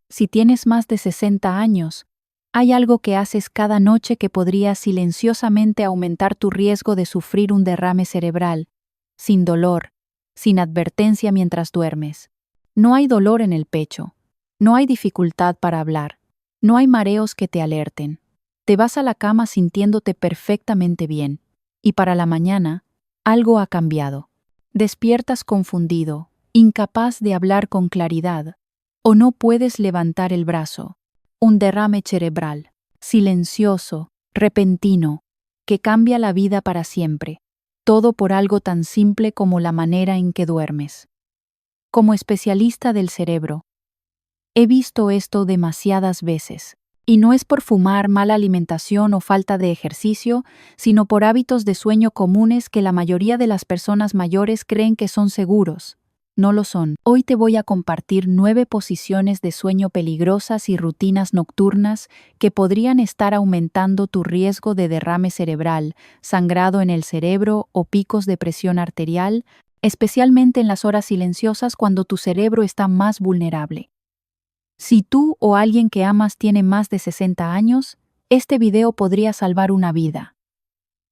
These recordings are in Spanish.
Si tienes más de 60 años, hay algo que haces cada noche que podría silenciosamente aumentar tu riesgo de sufrir un derrame cerebral, sin dolor, sin advertencia mientras duermes. No hay dolor en el pecho, no hay dificultad para hablar, no hay mareos que te alerten. Te vas a la cama sintiéndote perfectamente bien, y para la mañana, algo ha cambiado. Despiertas confundido, incapaz de hablar con claridad, o no puedes levantar el brazo. Un derrame cerebral, silencioso, repentino, que cambia la vida para siempre. Todo por algo tan simple como la manera en que duermes. Como especialista del cerebro, he visto esto demasiadas veces. Y no es por fumar, mala alimentación o falta de ejercicio, sino por hábitos de sueño comunes que la mayoría de las personas mayores creen que son seguros. No lo son. Hoy te voy a compartir 9 posiciones de sueño peligrosas y rutinas nocturnas que podrían estar aumentando tu riesgo de derrame cerebral, sangrado en el cerebro o picos de presión arterial, especialmente en las horas silenciosas cuando tu cerebro está más vulnerable. Si tú o alguien que amas tiene más de 60 años, este video podría salvar una vida.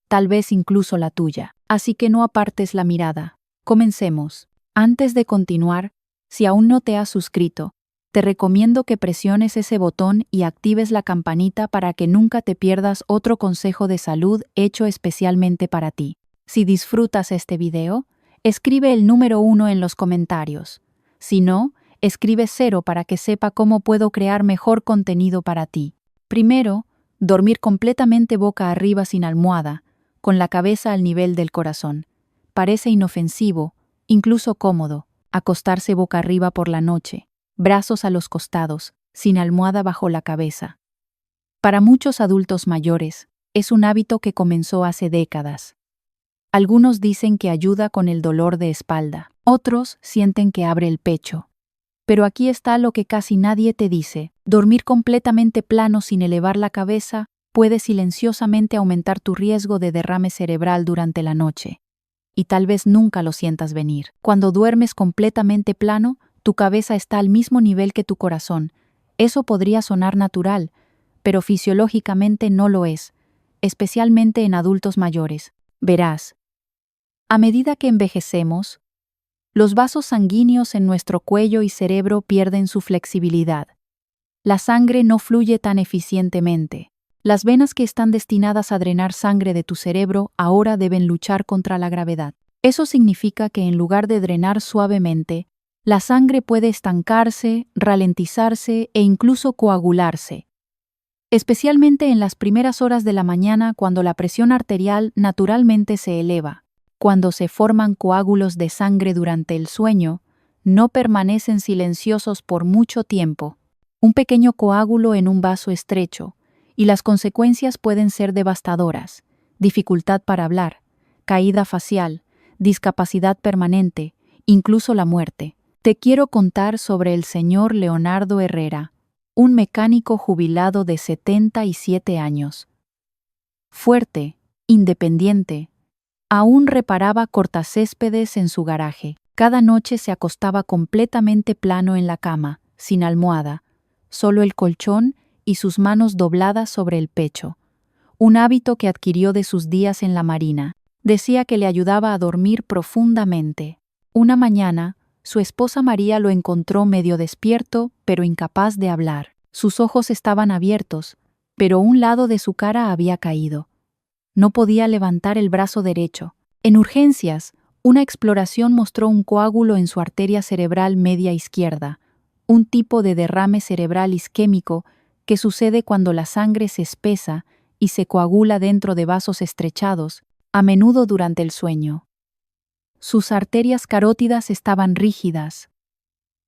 Tal vez incluso la tuya. Así que no apartes la mirada. Comencemos. Antes de continuar, si aún no te has suscrito, te recomiendo que presiones ese botón y actives la campanita para que nunca te pierdas otro consejo de salud hecho especialmente para ti. Si disfrutas este video, escribe el número 1 en los comentarios. Si no, escribe 0 para que sepa cómo puedo crear mejor contenido para ti. Primero, dormir completamente boca arriba sin almohada, con la cabeza al nivel del corazón. Parece inofensivo, incluso cómodo, acostarse boca arriba por la noche, brazos a los costados, sin almohada bajo la cabeza. Para muchos adultos mayores, es un hábito que comenzó hace décadas. Algunos dicen que ayuda con el dolor de espalda, otros sienten que abre el pecho. Pero aquí está lo que casi nadie te dice: dormir completamente plano sin elevar la cabeza puede silenciosamente aumentar tu riesgo de derrame cerebral durante la noche. Y tal vez nunca lo sientas venir. Cuando duermes completamente plano, tu cabeza está al mismo nivel que tu corazón. Eso podría sonar natural, pero fisiológicamente no lo es, especialmente en adultos mayores. Verás, a medida que envejecemos, los vasos sanguíneos en nuestro cuello y cerebro pierden su flexibilidad. La sangre no fluye tan eficientemente. Las venas que están destinadas a drenar sangre de tu cerebro ahora deben luchar contra la gravedad. Eso significa que en lugar de drenar suavemente, la sangre puede estancarse, ralentizarse e incluso coagularse. Especialmente en las primeras horas de la mañana, cuando la presión arterial naturalmente se eleva. Cuando se forman coágulos de sangre durante el sueño, no permanecen silenciosos por mucho tiempo. Un pequeño coágulo en un vaso estrecho, y las consecuencias pueden ser devastadoras: dificultad para hablar, caída facial, discapacidad permanente, incluso la muerte. Te quiero contar sobre el señor Leonardo Herrera, un mecánico jubilado de 77 años. Fuerte, independiente, aún reparaba cortacéspedes en su garaje. Cada noche se acostaba completamente plano en la cama, sin almohada, solo el colchón y sus manos dobladas sobre el pecho. Un hábito que adquirió de sus días en la marina. Decía que le ayudaba a dormir profundamente. Una mañana, su esposa María lo encontró medio despierto, pero incapaz de hablar. Sus ojos estaban abiertos, pero un lado de su cara había caído. No podía levantar el brazo derecho. En urgencias, una exploración mostró un coágulo en su arteria cerebral media izquierda, un tipo de derrame cerebral isquémico que sucede cuando la sangre se espesa y se coagula dentro de vasos estrechados, a menudo durante el sueño. Sus arterias carótidas estaban rígidas.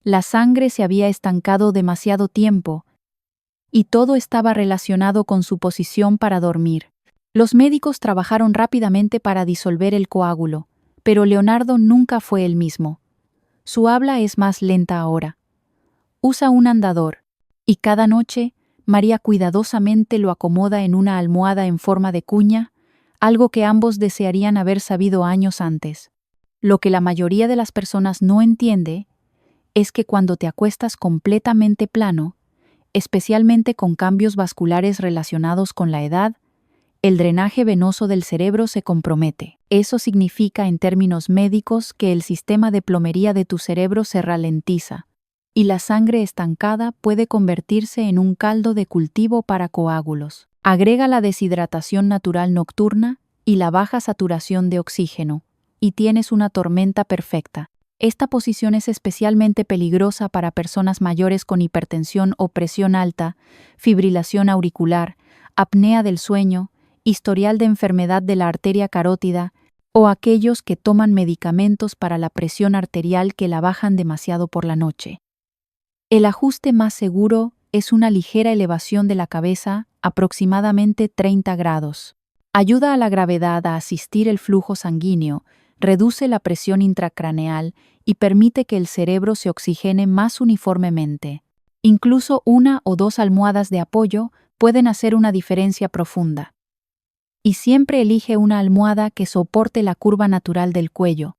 La sangre se había estancado demasiado tiempo, y todo estaba relacionado con su posición para dormir. Los médicos trabajaron rápidamente para disolver el coágulo, pero Leonardo nunca fue el mismo. Su habla es más lenta ahora. Usa un andador, y cada noche María cuidadosamente lo acomoda en una almohada en forma de cuña, algo que ambos desearían haber sabido años antes. Lo que la mayoría de las personas no entiende es que cuando te acuestas completamente plano, especialmente con cambios vasculares relacionados con la edad, el drenaje venoso del cerebro se compromete. Eso significa, en términos médicos, que el sistema de plomería de tu cerebro se ralentiza, y la sangre estancada puede convertirse en un caldo de cultivo para coágulos. Agrega la deshidratación natural nocturna y la baja saturación de oxígeno, y tienes una tormenta perfecta. Esta posición es especialmente peligrosa para personas mayores con hipertensión o presión alta, fibrilación auricular, apnea del sueño, historial de enfermedad de la arteria carótida o aquellos que toman medicamentos para la presión arterial que la bajan demasiado por la noche. El ajuste más seguro es una ligera elevación de la cabeza, aproximadamente 30 grados. Ayuda a la gravedad a asistir el flujo sanguíneo, reduce la presión intracraneal y permite que el cerebro se oxigene más uniformemente. Incluso 1 o 2 almohadas de apoyo pueden hacer una diferencia profunda. Y siempre elige una almohada que soporte la curva natural del cuello,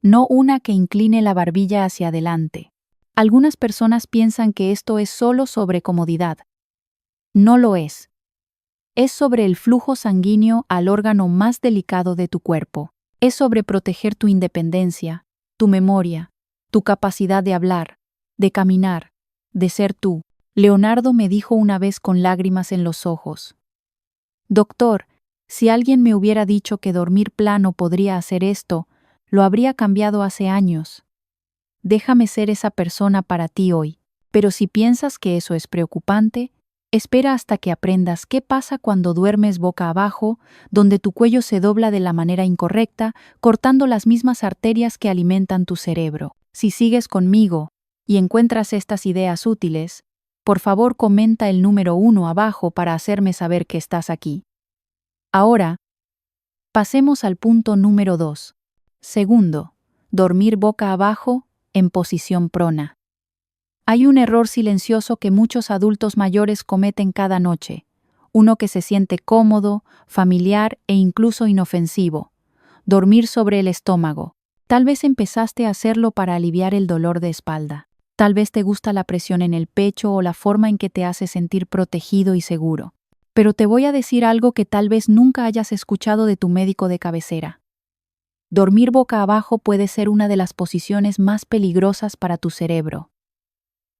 no una que incline la barbilla hacia adelante. Algunas personas piensan que esto es solo sobre comodidad. No lo es. Es sobre el flujo sanguíneo al órgano más delicado de tu cuerpo. Es sobre proteger tu independencia, tu memoria, tu capacidad de hablar, de caminar, de ser tú. Leonardo me dijo una vez con lágrimas en los ojos: «Doctor, si alguien me hubiera dicho que dormir plano podría hacer esto, lo habría cambiado hace años. Déjame ser esa persona para ti hoy. Pero si piensas que eso es preocupante, espera hasta que aprendas qué pasa cuando duermes boca abajo, donde tu cuello se dobla de la manera incorrecta, cortando las mismas arterias que alimentan tu cerebro. Si sigues conmigo y encuentras estas ideas útiles, por favor comenta el número 1 abajo para hacerme saber que estás aquí». Ahora, pasemos al punto número 2. Segundo, dormir boca abajo en posición prona. Hay un error silencioso que muchos adultos mayores cometen cada noche, uno que se siente cómodo, familiar e incluso inofensivo: dormir sobre el estómago. Tal vez empezaste a hacerlo para aliviar el dolor de espalda. Tal vez te gusta la presión en el pecho o la forma en que te hace sentir protegido y seguro. Pero te voy a decir algo que tal vez nunca hayas escuchado de tu médico de cabecera. Dormir boca abajo puede ser una de las posiciones más peligrosas para tu cerebro.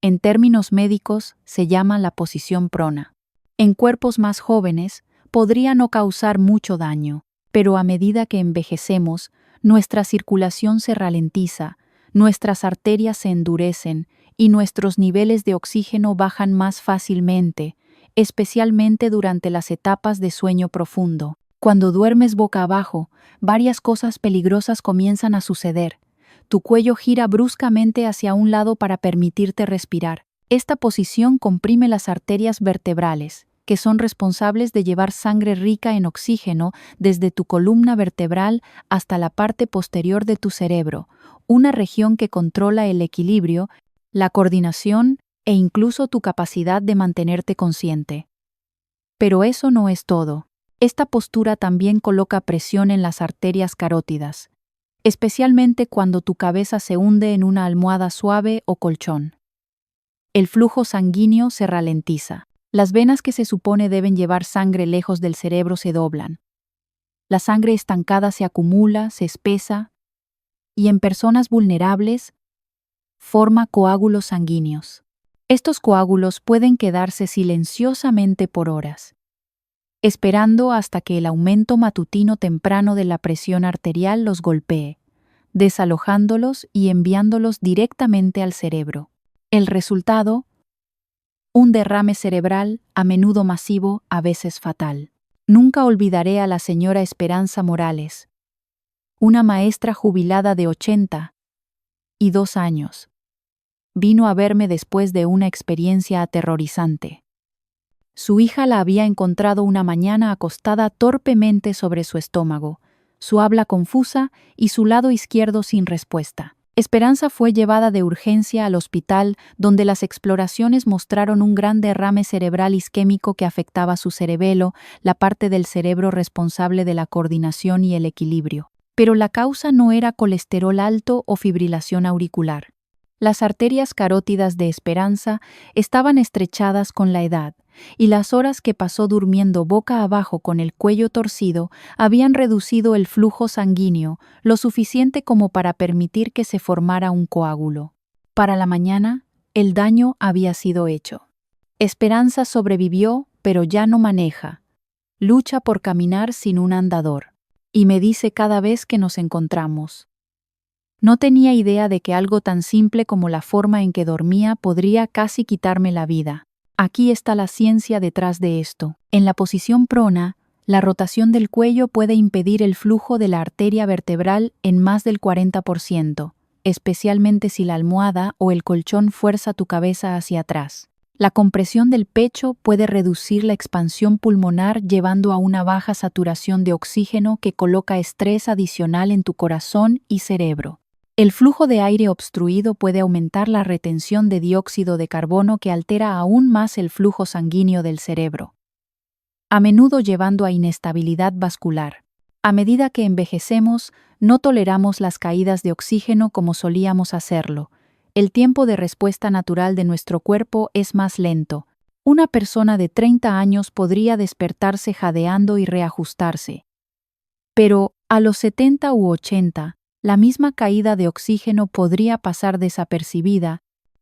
En términos médicos, se llama la posición prona. En cuerpos más jóvenes, podría no causar mucho daño, pero a medida que envejecemos, nuestra circulación se ralentiza, nuestras arterias se endurecen y nuestros niveles de oxígeno bajan más fácilmente, especialmente durante las etapas de sueño profundo. Cuando duermes boca abajo, varias cosas peligrosas comienzan a suceder. Tu cuello gira bruscamente hacia un lado para permitirte respirar. Esta posición comprime las arterias vertebrales, que son responsables de llevar sangre rica en oxígeno desde tu columna vertebral hasta la parte posterior de tu cerebro, una región que controla el equilibrio, la coordinación e incluso tu capacidad de mantenerte consciente. Pero eso no es todo. Esta postura también coloca presión en las arterias carótidas, especialmente cuando tu cabeza se hunde en una almohada suave o colchón. El flujo sanguíneo se ralentiza. Las venas que se supone deben llevar sangre lejos del cerebro se doblan. La sangre estancada se acumula, se espesa, y en personas vulnerables forma coágulos sanguíneos. Estos coágulos pueden quedarse silenciosamente por horas, esperando hasta que el aumento matutino temprano de la presión arterial los golpee, desalojándolos y enviándolos directamente al cerebro. El resultado: un derrame cerebral, a menudo masivo, a veces fatal. Nunca olvidaré a la señora Esperanza Morales, una maestra jubilada de 82 años. Vino a verme después de una experiencia aterrorizante. Su hija la había encontrado una mañana acostada torpemente sobre su estómago, su habla confusa y su lado izquierdo sin respuesta. Esperanza fue llevada de urgencia al hospital, donde las exploraciones mostraron un gran derrame cerebral isquémico que afectaba su cerebelo, la parte del cerebro responsable de la coordinación y el equilibrio. Pero la causa no era colesterol alto o fibrilación auricular. Las arterias carótidas de Esperanza estaban estrechadas con la edad, y las horas que pasó durmiendo boca abajo con el cuello torcido habían reducido el flujo sanguíneo lo suficiente como para permitir que se formara un coágulo. Para la mañana, el daño había sido hecho. Esperanza sobrevivió, pero ya no maneja. Lucha por caminar sin un andador, y me dice cada vez que nos encontramos. No tenía idea de que algo tan simple como la forma en que dormía podría casi quitarme la vida. Aquí está la ciencia detrás de esto. En la posición prona, la rotación del cuello puede impedir el flujo de la arteria vertebral en más del 40%, especialmente si la almohada o el colchón fuerza tu cabeza hacia atrás. La compresión del pecho puede reducir la expansión pulmonar llevando a una baja saturación de oxígeno que coloca estrés adicional en tu corazón y cerebro. El flujo de aire obstruido puede aumentar la retención de dióxido de carbono que altera aún más el flujo sanguíneo del cerebro, a menudo llevando a inestabilidad vascular. A medida que envejecemos, no toleramos las caídas de oxígeno como solíamos hacerlo. El tiempo de respuesta natural de nuestro cuerpo es más lento. Una persona de 30 años podría despertarse jadeando y reajustarse. Pero, a los 70 u 80, la misma caída de oxígeno podría pasar desapercibida,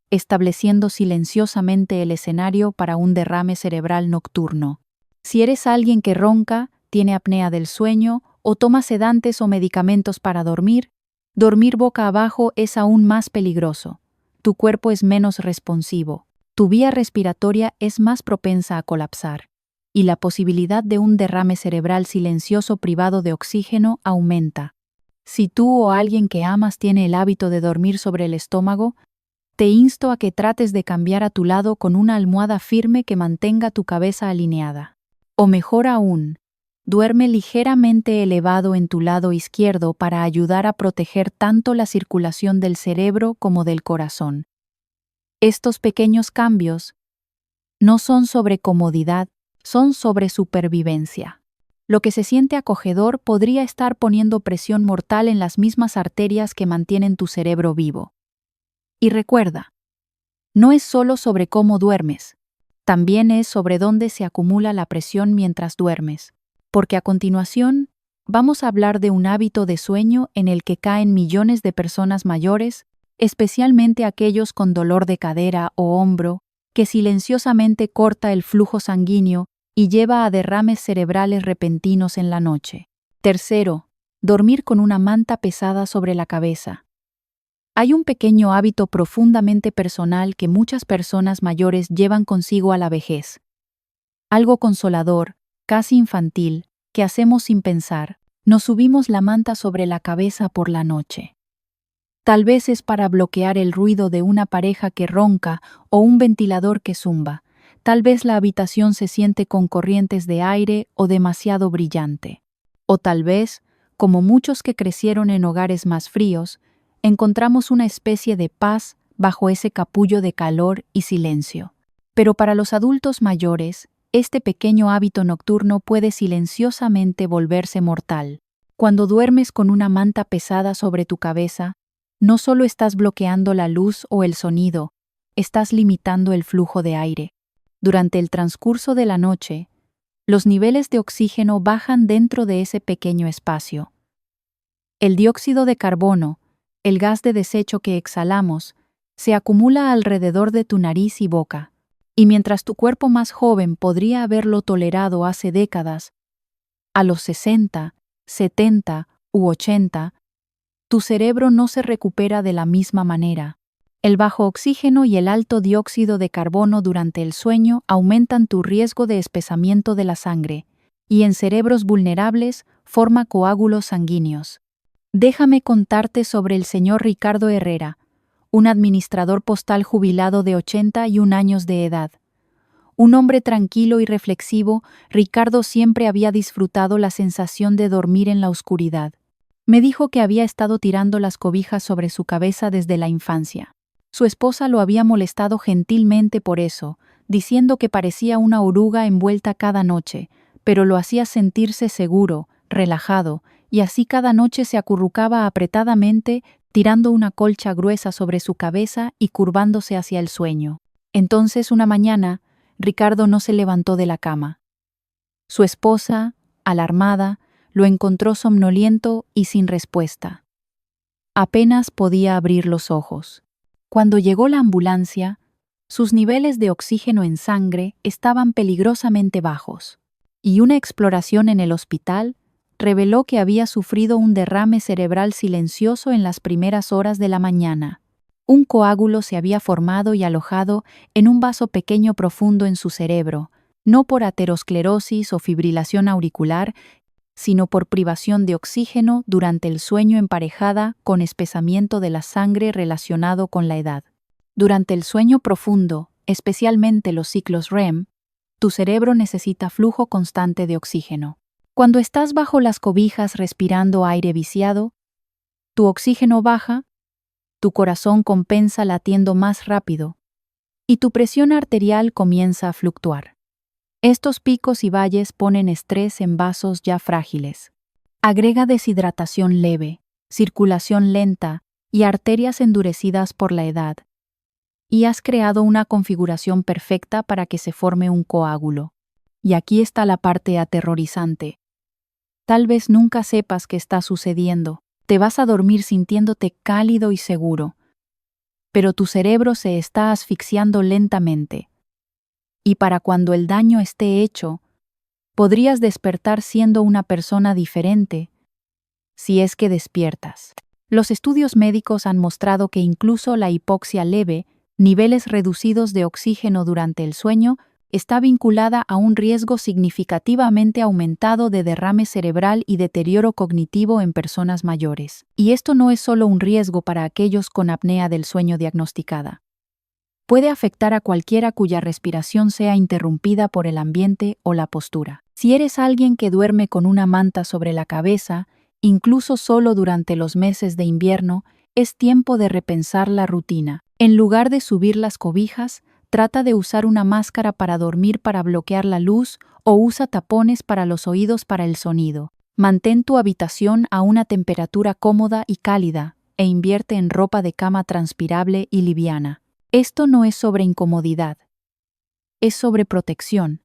estableciendo silenciosamente el escenario para un derrame cerebral nocturno. Si eres alguien que ronca, tiene apnea del sueño o toma sedantes o medicamentos para dormir, dormir boca abajo es aún más peligroso. Tu cuerpo es menos responsivo, tu vía respiratoria es más propensa a colapsar, y la posibilidad de un derrame cerebral silencioso privado de oxígeno aumenta. Si tú o alguien que amas tiene el hábito de dormir sobre el estómago, te insto a que trates de cambiar a tu lado con una almohada firme que mantenga tu cabeza alineada. O mejor aún, duerme ligeramente elevado en tu lado izquierdo para ayudar a proteger tanto la circulación del cerebro como del corazón. Estos pequeños cambios no son sobre comodidad, son sobre supervivencia. Lo que se siente acogedor podría estar poniendo presión mortal en las mismas arterias que mantienen tu cerebro vivo. Y recuerda, no es solo sobre cómo duermes, también es sobre dónde se acumula la presión mientras duermes, porque a continuación vamos a hablar de un hábito de sueño en el que caen millones de personas mayores, especialmente aquellos con dolor de cadera o hombro, que silenciosamente corta el flujo sanguíneo y lleva a derrames cerebrales repentinos en la noche. Tercero, dormir con una manta pesada sobre la cabeza. Hay un pequeño hábito profundamente personal que muchas personas mayores llevan consigo a la vejez. Algo consolador, casi infantil, que hacemos sin pensar. Nos subimos la manta sobre la cabeza por la noche. Tal vez es para bloquear el ruido de una pareja que ronca o un ventilador que zumba. Tal vez la habitación se siente con corrientes de aire o demasiado brillante. O tal vez, como muchos que crecieron en hogares más fríos, encontramos una especie de paz bajo ese capullo de calor y silencio. Pero para los adultos mayores, este pequeño hábito nocturno puede silenciosamente volverse mortal. Cuando duermes con una manta pesada sobre tu cabeza, no solo estás bloqueando la luz o el sonido, estás limitando el flujo de aire. Durante el transcurso de la noche, los niveles de oxígeno bajan dentro de ese pequeño espacio. El dióxido de carbono, el gas de desecho que exhalamos, se acumula alrededor de tu nariz y boca, y mientras tu cuerpo más joven podría haberlo tolerado hace décadas, a los 60, 70 u 80, tu cerebro no se recupera de la misma manera. El bajo oxígeno y el alto dióxido de carbono durante el sueño aumentan tu riesgo de espesamiento de la sangre, y en cerebros vulnerables forma coágulos sanguíneos. Déjame contarte sobre el señor Ricardo Herrera, un administrador postal jubilado de 81 años de edad. Un hombre tranquilo y reflexivo, Ricardo siempre había disfrutado la sensación de dormir en la oscuridad. Me dijo que había estado tirando las cobijas sobre su cabeza desde la infancia. Su esposa lo había molestado gentilmente por eso, diciendo que parecía una oruga envuelta cada noche, pero lo hacía sentirse seguro, relajado, y así cada noche se acurrucaba apretadamente, tirando una colcha gruesa sobre su cabeza y curvándose hacia el sueño. Entonces, una mañana, Ricardo no se levantó de la cama. Su esposa, alarmada, lo encontró somnoliento y sin respuesta. Apenas podía abrir los ojos. Cuando llegó la ambulancia, sus niveles de oxígeno en sangre estaban peligrosamente bajos, y una exploración en el hospital reveló que había sufrido un derrame cerebral silencioso en las primeras horas de la mañana. Un coágulo se había formado y alojado en un vaso pequeño profundo en su cerebro, no por aterosclerosis o fibrilación auricular, sino por privación de oxígeno durante el sueño emparejada con espesamiento de la sangre relacionado con la edad. Durante el sueño profundo, especialmente los ciclos REM, tu cerebro necesita flujo constante de oxígeno. Cuando estás bajo las cobijas respirando aire viciado, tu oxígeno baja, tu corazón compensa latiendo más rápido y tu presión arterial comienza a fluctuar. Estos picos y valles ponen estrés en vasos ya frágiles. Agrega deshidratación leve, circulación lenta y arterias endurecidas por la edad. Y has creado una configuración perfecta para que se forme un coágulo. Y aquí está la parte aterrorizante. Tal vez nunca sepas qué está sucediendo. Te vas a dormir sintiéndote cálido y seguro. Pero tu cerebro se está asfixiando lentamente. Y para cuando el daño esté hecho, podrías despertar siendo una persona diferente, si es que despiertas. Los estudios médicos han mostrado que incluso la hipoxia leve, niveles reducidos de oxígeno durante el sueño, está vinculada a un riesgo significativamente aumentado de derrame cerebral y deterioro cognitivo en personas mayores. Y esto no es solo un riesgo para aquellos con apnea del sueño diagnosticada. Puede afectar a cualquiera cuya respiración sea interrumpida por el ambiente o la postura. Si eres alguien que duerme con una manta sobre la cabeza, incluso solo durante los meses de invierno, es tiempo de repensar la rutina. En lugar de subir las cobijas, trata de usar una máscara para dormir para bloquear la luz o usa tapones para los oídos para el sonido. Mantén tu habitación a una temperatura cómoda y cálida e invierte en ropa de cama transpirable y liviana. Esto no es sobre incomodidad, es sobre protección,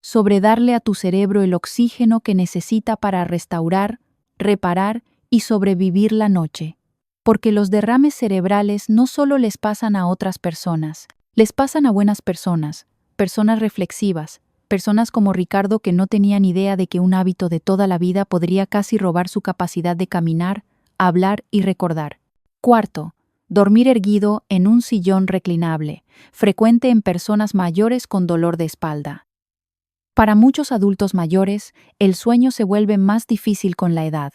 sobre darle a tu cerebro el oxígeno que necesita para restaurar, reparar y sobrevivir la noche. Porque los derrames cerebrales no solo les pasan a otras personas, les pasan a buenas personas, personas reflexivas, personas como Ricardo que no tenían idea de que un hábito de toda la vida podría casi robar su capacidad de caminar, hablar y recordar. Cuarto, dormir erguido en un sillón reclinable, frecuente en personas mayores con dolor de espalda. Para muchos adultos mayores, el sueño se vuelve más difícil con la edad.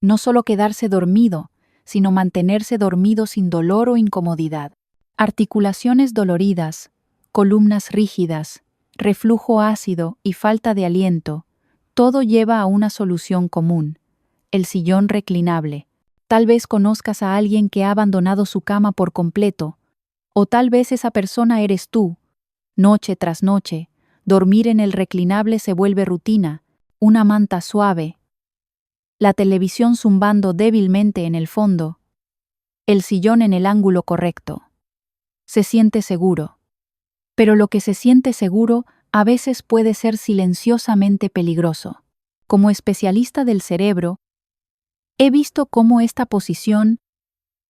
No solo quedarse dormido, sino mantenerse dormido sin dolor o incomodidad. Articulaciones doloridas, columnas rígidas, reflujo ácido y falta de aliento, todo lleva a una solución común: el sillón reclinable. Tal vez conozcas a alguien que ha abandonado su cama por completo, o tal vez esa persona eres tú. Noche tras noche, dormir en el reclinable se vuelve rutina, una manta suave, la televisión zumbando débilmente en el fondo, el sillón en el ángulo correcto. Se siente seguro. Pero lo que se siente seguro a veces puede ser silenciosamente peligroso. Como especialista del cerebro, he visto cómo esta posición,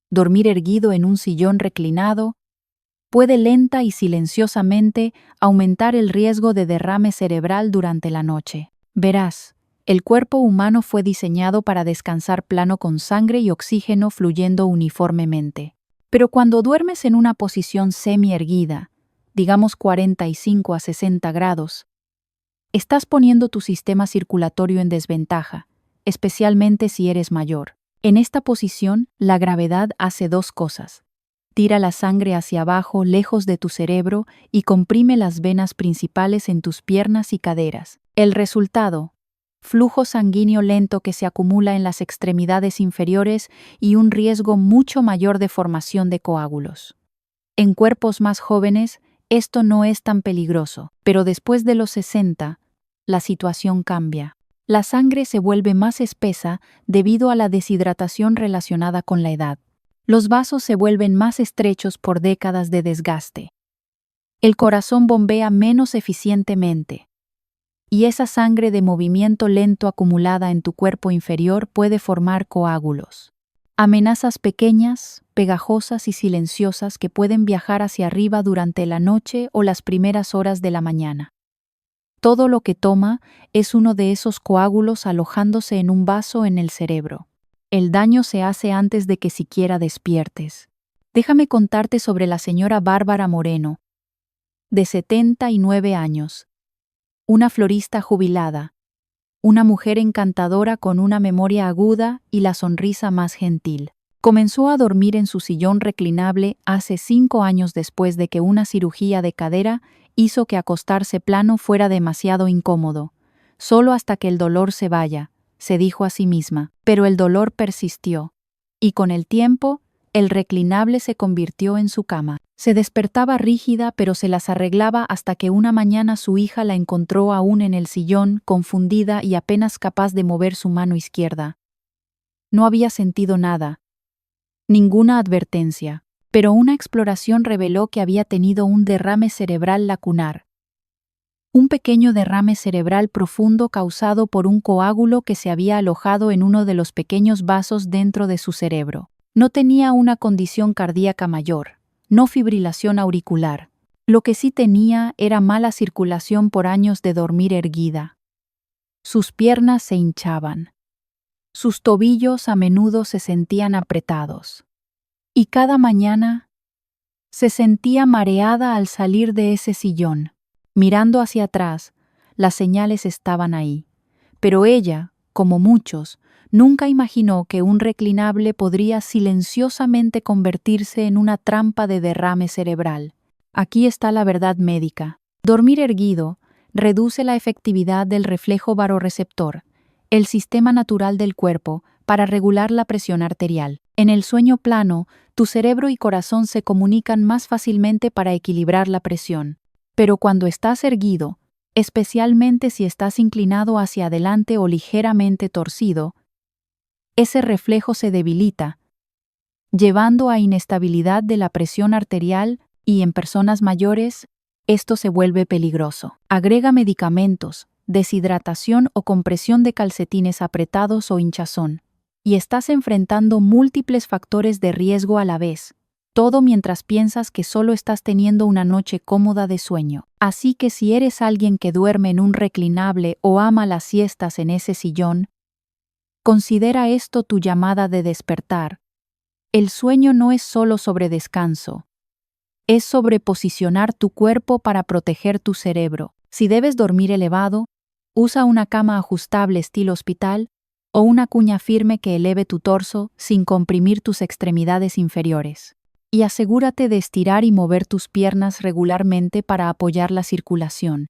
dormir erguido en un sillón reclinado, puede lenta y silenciosamente aumentar el riesgo de derrame cerebral durante la noche. Verás, el cuerpo humano fue diseñado para descansar plano con sangre y oxígeno fluyendo uniformemente. Pero cuando duermes en una posición semi-erguida, digamos 45 a 60 grados, estás poniendo tu sistema circulatorio en desventaja, especialmente si eres mayor. En esta posición, la gravedad hace dos cosas. Tira la sangre hacia abajo lejos de tu cerebro y comprime las venas principales en tus piernas y caderas. El resultado: flujo sanguíneo lento que se acumula en las extremidades inferiores y un riesgo mucho mayor de formación de coágulos. En cuerpos más jóvenes, esto no es tan peligroso, pero después de los 60, la situación cambia. La sangre se vuelve más espesa debido a la deshidratación relacionada con la edad. Los vasos se vuelven más estrechos por décadas de desgaste. El corazón bombea menos eficientemente. Y esa sangre de movimiento lento acumulada en tu cuerpo inferior puede formar coágulos. Amenazas pequeñas, pegajosas y silenciosas que pueden viajar hacia arriba durante la noche o las primeras horas de la mañana. Todo lo que toma es uno de esos coágulos alojándose en un vaso en el cerebro. El daño se hace antes de que siquiera despiertes. Déjame contarte sobre la señora Bárbara Moreno, de 79 años. Una florista jubilada. Una mujer encantadora con una memoria aguda y la sonrisa más gentil. Comenzó a dormir en su sillón reclinable hace 5 años después de que una cirugía de cadera hizo que acostarse plano fuera demasiado incómodo. Solo hasta que el dolor se vaya, se dijo a sí misma. Pero el dolor persistió. Y con el tiempo, el reclinable se convirtió en su cama. Se despertaba rígida, pero se las arreglaba hasta que una mañana su hija la encontró aún en el sillón, confundida y apenas capaz de mover su mano izquierda. No había sentido nada. Ninguna advertencia, pero una exploración reveló que había tenido un derrame cerebral lacunar. Un pequeño derrame cerebral profundo causado por un coágulo que se había alojado en uno de los pequeños vasos dentro de su cerebro. No tenía una condición cardíaca mayor, no fibrilación auricular. Lo que sí tenía era mala circulación por años de dormir erguida. Sus piernas se hinchaban. Sus tobillos a menudo se sentían apretados. Y cada mañana se sentía mareada al salir de ese sillón. Mirando hacia atrás, las señales estaban ahí. Pero ella, como muchos, nunca imaginó que un reclinable podría silenciosamente convertirse en una trampa de derrame cerebral. Aquí está la verdad médica. Dormir erguido reduce la efectividad del reflejo barorreceptor, el sistema natural del cuerpo, para regular la presión arterial. En el sueño plano, tu cerebro y corazón se comunican más fácilmente para equilibrar la presión. Pero cuando estás erguido, especialmente si estás inclinado hacia adelante o ligeramente torcido, ese reflejo se debilita, llevando a inestabilidad de la presión arterial y en personas mayores, esto se vuelve peligroso. Agrega medicamentos, deshidratación o compresión de calcetines apretados o hinchazón, y estás enfrentando múltiples factores de riesgo a la vez, todo mientras piensas que solo estás teniendo una noche cómoda de sueño. Así que si eres alguien que duerme en un reclinable o ama las siestas en ese sillón, considera esto tu llamada de despertar. El sueño no es solo sobre descanso, es sobre posicionar tu cuerpo para proteger tu cerebro. Si debes dormir elevado, usa una cama ajustable estilo hospital o una cuña firme que eleve tu torso sin comprimir tus extremidades inferiores. Y asegúrate de estirar y mover tus piernas regularmente para apoyar la circulación.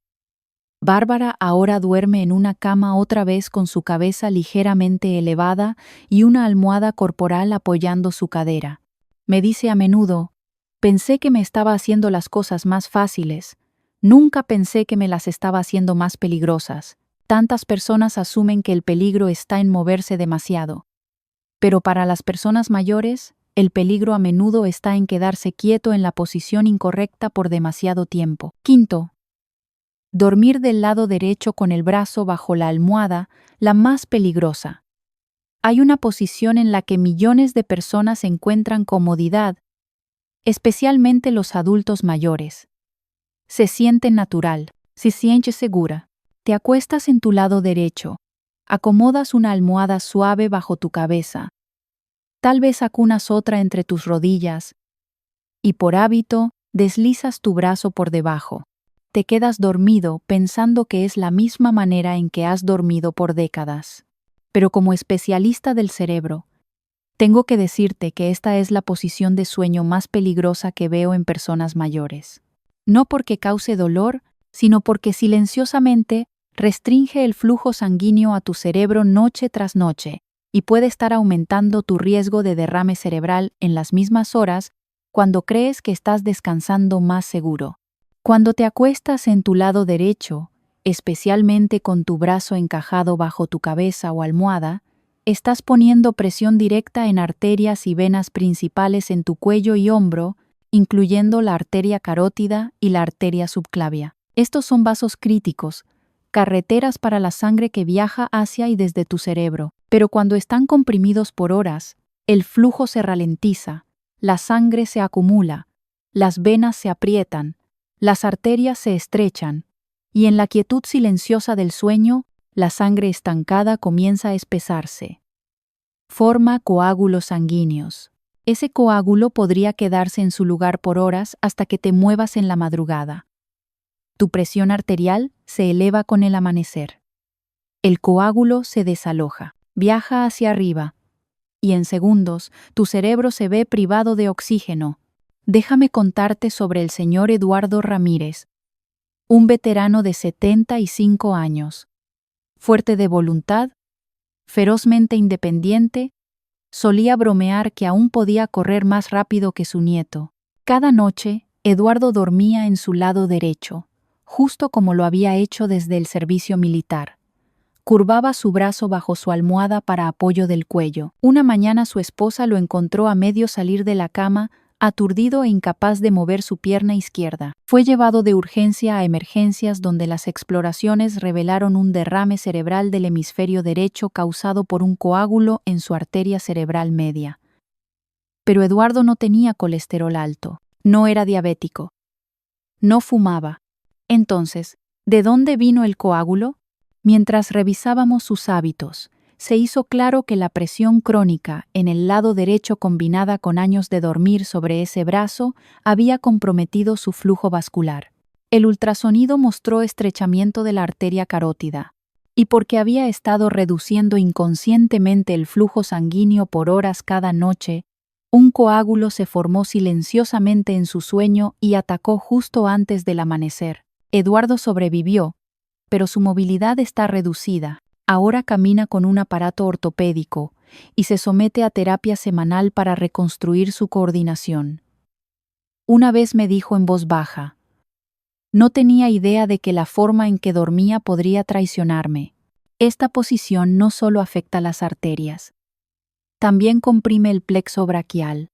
Bárbara ahora duerme en una cama otra vez con su cabeza ligeramente elevada y una almohada corporal apoyando su cadera. Me dice a menudo, pensé que me estaba haciendo las cosas más fáciles. Nunca pensé que me las estaba haciendo más peligrosas. Tantas personas asumen que el peligro está en moverse demasiado. Pero para las personas mayores, el peligro a menudo está en quedarse quieto en la posición incorrecta por demasiado tiempo. Quinto, dormir del lado derecho con el brazo bajo la almohada, la más peligrosa. Hay una posición en la que millones de personas encuentran comodidad, especialmente los adultos mayores. Se siente natural, se siente segura. Te acuestas en tu lado derecho, acomodas una almohada suave bajo tu cabeza. Tal vez acunas otra entre tus rodillas, y por hábito, deslizas tu brazo por debajo. Te quedas dormido pensando que es la misma manera en que has dormido por décadas. Pero como especialista del cerebro, tengo que decirte que esta es la posición de sueño más peligrosa que veo en personas mayores. No porque cause dolor, sino porque silenciosamente restringe el flujo sanguíneo a tu cerebro noche tras noche y puede estar aumentando tu riesgo de derrame cerebral en las mismas horas cuando crees que estás descansando más seguro. Cuando te acuestas en tu lado derecho, especialmente con tu brazo encajado bajo tu cabeza o almohada, estás poniendo presión directa en arterias y venas principales en tu cuello y hombro, incluyendo la arteria carótida y la arteria subclavia. Estos son vasos críticos, carreteras para la sangre que viaja hacia y desde tu cerebro. Pero cuando están comprimidos por horas, el flujo se ralentiza, la sangre se acumula, las venas se aprietan, las arterias se estrechan, y en la quietud silenciosa del sueño, la sangre estancada comienza a espesarse. Forma coágulos sanguíneos. Ese coágulo podría quedarse en su lugar por horas hasta que te muevas en la madrugada. Tu presión arterial se eleva con el amanecer. El coágulo se desaloja, viaja hacia arriba, y en segundos tu cerebro se ve privado de oxígeno. Déjame contarte sobre el señor Eduardo Ramírez, un veterano de 75 años. Fuerte de voluntad, ferozmente independiente, solía bromear que aún podía correr más rápido que su nieto. Cada noche, Eduardo dormía en su lado derecho, justo como lo había hecho desde el servicio militar. Curvaba su brazo bajo su almohada para apoyo del cuello. Una mañana su esposa lo encontró a medio salir de la cama, aturdido e incapaz de mover su pierna izquierda. Fue llevado de urgencia a emergencias donde las exploraciones revelaron un derrame cerebral del hemisferio derecho causado por un coágulo en su arteria cerebral media. Pero Eduardo no tenía colesterol alto, no era diabético, no fumaba. Entonces, ¿de dónde vino el coágulo? Mientras revisábamos sus hábitos, se hizo claro que la presión crónica en el lado derecho combinada con años de dormir sobre ese brazo había comprometido su flujo vascular. El ultrasonido mostró estrechamiento de la arteria carótida, y porque había estado reduciendo inconscientemente el flujo sanguíneo por horas cada noche, un coágulo se formó silenciosamente en su sueño y atacó justo antes del amanecer. Eduardo sobrevivió, pero su movilidad está reducida. Ahora camina con un aparato ortopédico y se somete a terapia semanal para reconstruir su coordinación. Una vez me dijo en voz baja: no tenía idea de que la forma en que dormía podría traicionarme. Esta posición no solo afecta las arterias, también comprime el plexo braquial,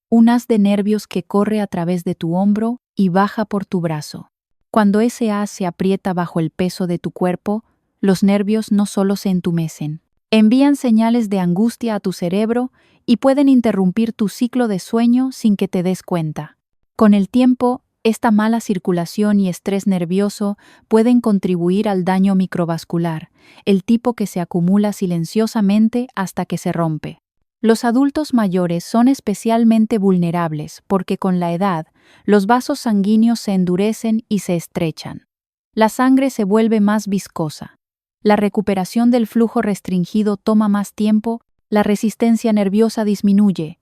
un haz de nervios que corre a través de tu hombro y baja por tu brazo. Cuando ese haz se aprieta bajo el peso de tu cuerpo, los nervios no solo se entumecen, envían señales de angustia a tu cerebro y pueden interrumpir tu ciclo de sueño sin que te des cuenta. Con el tiempo, esta mala circulación y estrés nervioso pueden contribuir al daño microvascular, el tipo que se acumula silenciosamente hasta que se rompe. Los adultos mayores son especialmente vulnerables porque con la edad, los vasos sanguíneos se endurecen y se estrechan. La sangre se vuelve más viscosa. La recuperación del flujo restringido toma más tiempo, la resistencia nerviosa disminuye.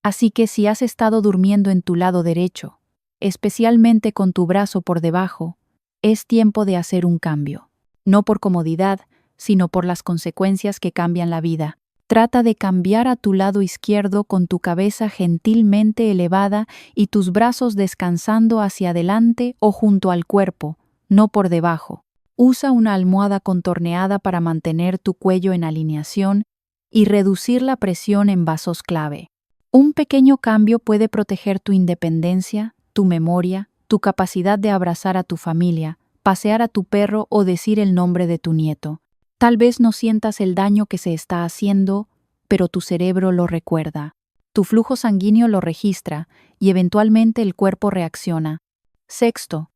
Así que si has estado durmiendo en tu lado derecho, especialmente con tu brazo por debajo, es tiempo de hacer un cambio. No por comodidad, sino por las consecuencias que cambian la vida. Trata de cambiar a tu lado izquierdo con tu cabeza gentilmente elevada y tus brazos descansando hacia adelante o junto al cuerpo, no por debajo. Usa una almohada contorneada para mantener tu cuello en alineación y reducir la presión en vasos clave. Un pequeño cambio puede proteger tu independencia, tu memoria, tu capacidad de abrazar a tu familia, pasear a tu perro o decir el nombre de tu nieto. Tal vez no sientas el daño que se está haciendo, pero tu cerebro lo recuerda. Tu flujo sanguíneo lo registra y eventualmente el cuerpo reacciona. Sexto,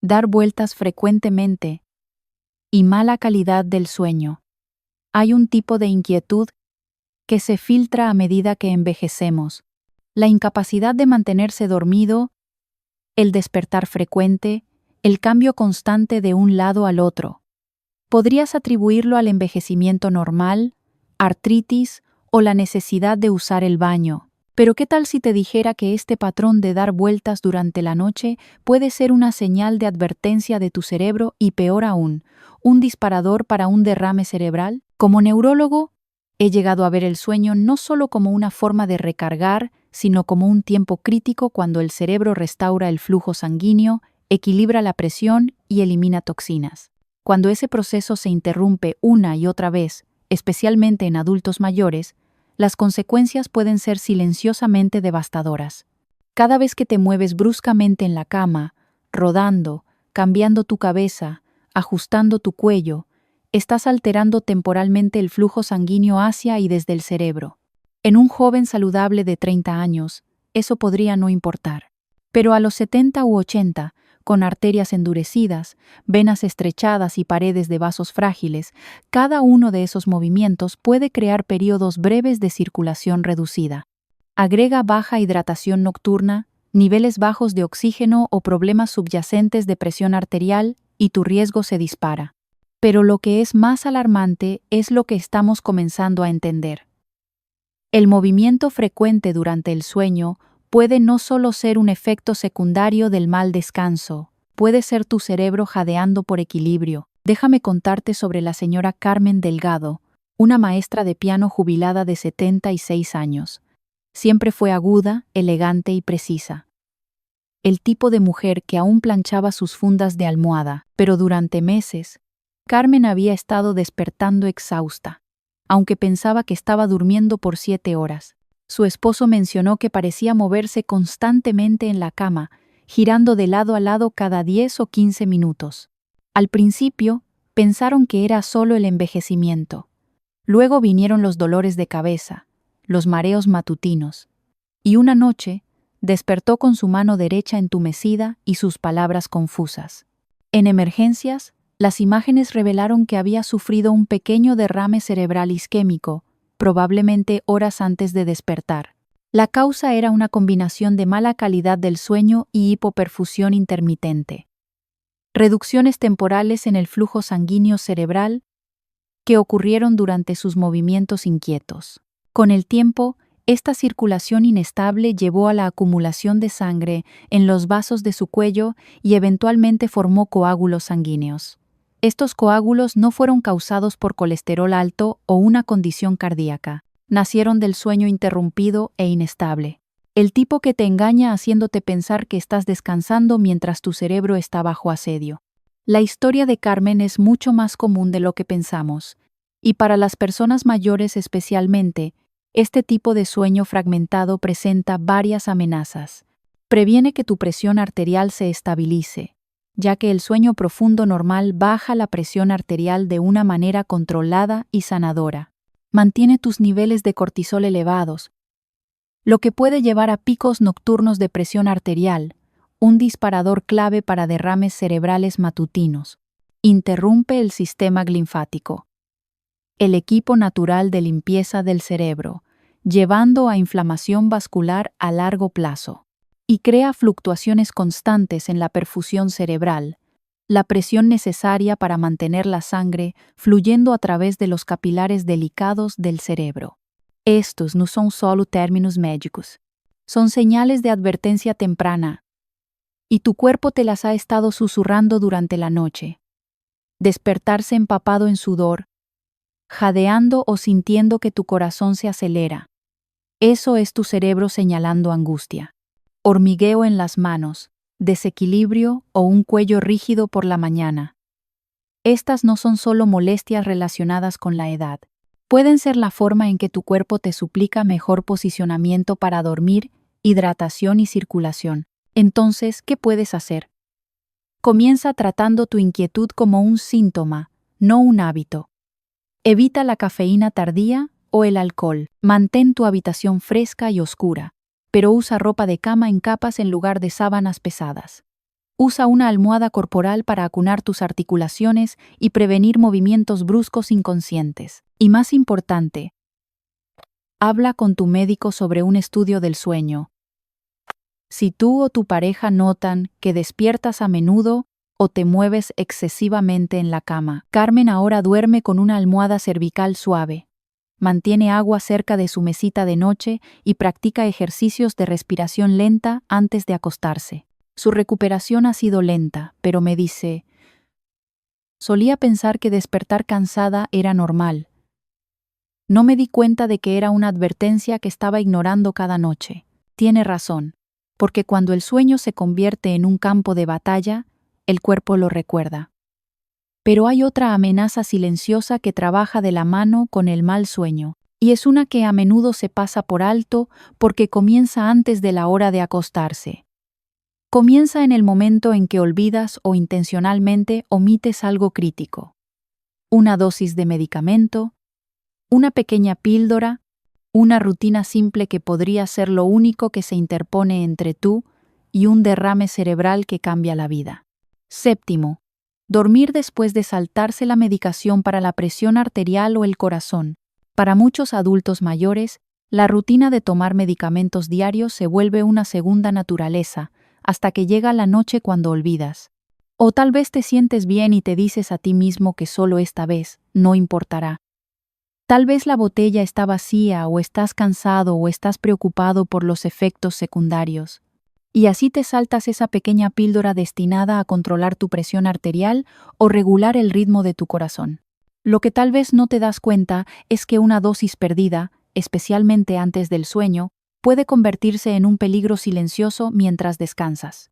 dar vueltas frecuentemente y mala calidad del sueño. Hay un tipo de inquietud que se filtra a medida que envejecemos. La incapacidad de mantenerse dormido, el despertar frecuente, el cambio constante de un lado al otro. Podrías atribuirlo al envejecimiento normal, artritis o la necesidad de usar el baño. Pero ¿qué tal si te dijera que este patrón de dar vueltas durante la noche puede ser una señal de advertencia de tu cerebro y, peor aún, un disparador para un derrame cerebral? Como neurólogo, he llegado a ver el sueño no solo como una forma de recargar, sino como un tiempo crítico cuando el cerebro restaura el flujo sanguíneo, equilibra la presión y elimina toxinas. Cuando ese proceso se interrumpe una y otra vez, especialmente en adultos mayores, las consecuencias pueden ser silenciosamente devastadoras. Cada vez que te mueves bruscamente en la cama, rodando, cambiando tu cabeza, ajustando tu cuello, estás alterando temporalmente el flujo sanguíneo hacia y desde el cerebro. En un joven saludable de 30 años, eso podría no importar. Pero a los 70 u 80, con arterias endurecidas, venas estrechadas y paredes de vasos frágiles, cada uno de esos movimientos puede crear periodos breves de circulación reducida. Agrega baja hidratación nocturna, niveles bajos de oxígeno o problemas subyacentes de presión arterial y tu riesgo se dispara. Pero lo que es más alarmante es lo que estamos comenzando a entender. El movimiento frecuente durante el sueño puede no solo ser un efecto secundario del mal descanso, puede ser tu cerebro jadeando por equilibrio. Déjame contarte sobre la señora Carmen Delgado, una maestra de piano jubilada de 76 años. Siempre fue aguda, elegante y precisa. El tipo de mujer que aún planchaba sus fundas de almohada, pero durante meses, Carmen había estado despertando exhausta, aunque pensaba que estaba durmiendo por 7 horas. Su esposo mencionó que parecía moverse constantemente en la cama, girando de lado a lado cada 10 o 15 minutos. Al principio, pensaron que era solo el envejecimiento. Luego vinieron los dolores de cabeza, los mareos matutinos. Y una noche, despertó con su mano derecha entumecida y sus palabras confusas. En emergencias, las imágenes revelaron que había sufrido un pequeño derrame cerebral isquémico, probablemente horas antes de despertar. La causa era una combinación de mala calidad del sueño y hipoperfusión intermitente. Reducciones temporales en el flujo sanguíneo cerebral que ocurrieron durante sus movimientos inquietos. Con el tiempo, esta circulación inestable llevó a la acumulación de sangre en los vasos de su cuello y eventualmente formó coágulos sanguíneos. Estos coágulos no fueron causados por colesterol alto o una condición cardíaca. Nacieron del sueño interrumpido e inestable. El tipo que te engaña haciéndote pensar que estás descansando mientras tu cerebro está bajo asedio. La historia de Carmen es mucho más común de lo que pensamos, y para las personas mayores especialmente, este tipo de sueño fragmentado presenta varias amenazas. Previene que tu presión arterial se estabilice, ya que el sueño profundo normal baja la presión arterial de una manera controlada y sanadora. Mantiene tus niveles de cortisol elevados, lo que puede llevar a picos nocturnos de presión arterial, un disparador clave para derrames cerebrales matutinos. Interrumpe el sistema linfático, el equipo natural de limpieza del cerebro, llevando a inflamación vascular a largo plazo. Y crea fluctuaciones constantes en la perfusión cerebral, la presión necesaria para mantener la sangre fluyendo a través de los capilares delicados del cerebro. Estos no son solo términos médicos, son señales de advertencia temprana, y tu cuerpo te las ha estado susurrando durante la noche. Despertarse empapado en sudor, jadeando o sintiendo que tu corazón se acelera. Eso es tu cerebro señalando angustia. Hormigueo en las manos, desequilibrio o un cuello rígido por la mañana. Estas no son solo molestias relacionadas con la edad. Pueden ser la forma en que tu cuerpo te suplica mejor posicionamiento para dormir, hidratación y circulación. Entonces, ¿qué puedes hacer? Comienza tratando tu inquietud como un síntoma, no un hábito. Evita la cafeína tardía o el alcohol. Mantén tu habitación fresca y oscura, pero usa ropa de cama en capas en lugar de sábanas pesadas. Usa una almohada corporal para acunar tus articulaciones y prevenir movimientos bruscos inconscientes. Y más importante, habla con tu médico sobre un estudio del sueño. Si tú o tu pareja notan que despiertas a menudo o te mueves excesivamente en la cama, Carmen ahora duerme con una almohada cervical suave. Mantiene agua cerca de su mesita de noche y practica ejercicios de respiración lenta antes de acostarse. Su recuperación ha sido lenta, pero me dice, solía pensar que despertar cansada era normal. No me di cuenta de que era una advertencia que estaba ignorando cada noche. Tiene razón, porque cuando el sueño se convierte en un campo de batalla, el cuerpo lo recuerda. Pero hay otra amenaza silenciosa que trabaja de la mano con el mal sueño, y es una que a menudo se pasa por alto porque comienza antes de la hora de acostarse. Comienza en el momento en que olvidas o intencionalmente omites algo crítico. Una dosis de medicamento, una pequeña píldora, una rutina simple que podría ser lo único que se interpone entre tú y un derrame cerebral que cambia la vida. Séptimo, dormir después de saltarse la medicación para la presión arterial o el corazón. Para muchos adultos mayores, la rutina de tomar medicamentos diarios se vuelve una segunda naturaleza, hasta que llega la noche cuando olvidas. O tal vez te sientes bien y te dices a ti mismo que solo esta vez, no importará. Tal vez la botella está vacía o estás cansado o estás preocupado por los efectos secundarios. Y así te saltas esa pequeña píldora destinada a controlar tu presión arterial o regular el ritmo de tu corazón. Lo que tal vez no te das cuenta es que una dosis perdida, especialmente antes del sueño, puede convertirse en un peligro silencioso mientras descansas.